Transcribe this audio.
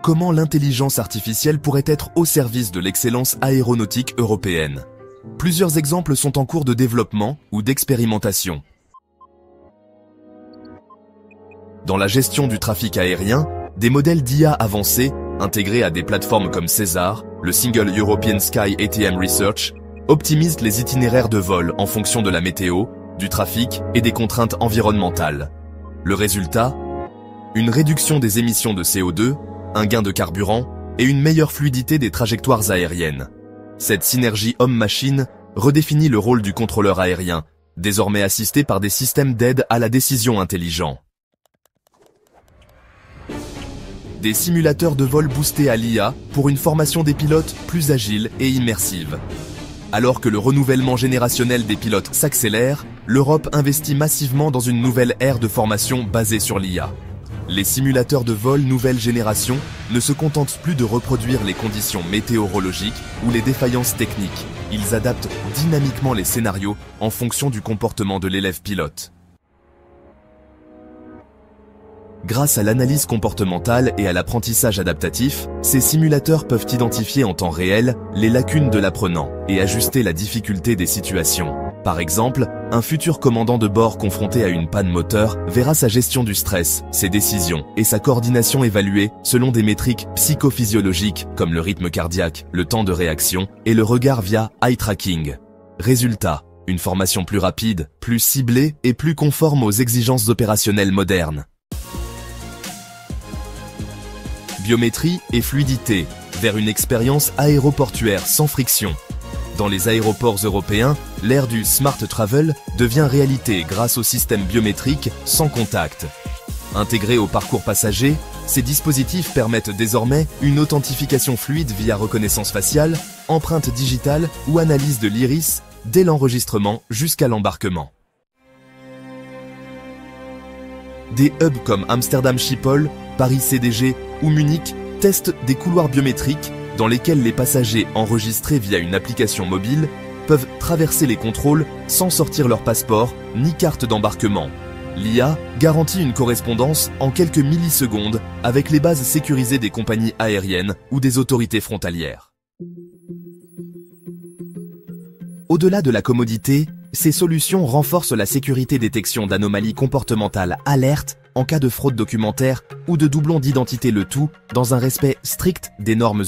comment l'intelligence artificielle pourrait être au service de l'excellence aéronautique européenne. Plusieurs exemples sont en cours de développement ou d'expérimentation. Dans la gestion du trafic aérien, des modèles d'IA avancés, intégrés à des plateformes comme César, le Single European Sky ATM Research, optimisent les itinéraires de vol en fonction de la météo, du trafic et des contraintes environnementales. Le résultat ? Une réduction des émissions de CO2, un gain de carburant et une meilleure fluidité des trajectoires aériennes. Cette synergie homme-machine redéfinit le rôle du contrôleur aérien, désormais assisté par des systèmes d'aide à la décision intelligents. Des simulateurs de vol boostés à l'IA pour une formation des pilotes plus agile et immersive. Alors que le renouvellement générationnel des pilotes s'accélère, l'Europe investit massivement dans une nouvelle ère de formation basée sur l'IA. Les simulateurs de vol nouvelle génération ne se contentent plus de reproduire les conditions météorologiques ou les défaillances techniques. Ils adaptent dynamiquement les scénarios en fonction du comportement de l'élève pilote. Grâce à l'analyse comportementale et à l'apprentissage adaptatif, ces simulateurs peuvent identifier en temps réel les lacunes de l'apprenant et ajuster la difficulté des situations. Par exemple, un futur commandant de bord confronté à une panne moteur verra sa gestion du stress, ses décisions et sa coordination évaluées selon des métriques psychophysiologiques comme le rythme cardiaque, le temps de réaction et le regard via eye tracking. Résultat, une formation plus rapide, plus ciblée et plus conforme aux exigences opérationnelles modernes. Biométrie et fluidité, vers une expérience aéroportuaire sans friction. Dans les aéroports européens, l'ère du Smart Travel devient réalité grâce au système biométrique sans contact. Intégrés au parcours passager, ces dispositifs permettent désormais une authentification fluide via reconnaissance faciale, empreinte digitale ou analyse de l'iris dès l'enregistrement jusqu'à l'embarquement. Des hubs comme Amsterdam Schiphol, Paris CDG ou Munich testent des couloirs biométriques dans lesquels les passagers enregistrés via une application mobile peuvent traverser les contrôles sans sortir leur passeport ni carte d'embarquement. L'IA garantit une correspondance en quelques millisecondes avec les bases sécurisées des compagnies aériennes ou des autorités frontalières. Au-delà de la commodité, ces solutions renforcent la sécurité détection d'anomalies comportementales alertes en cas de fraude documentaire ou de doublon d'identité, le tout dans un respect strict des normes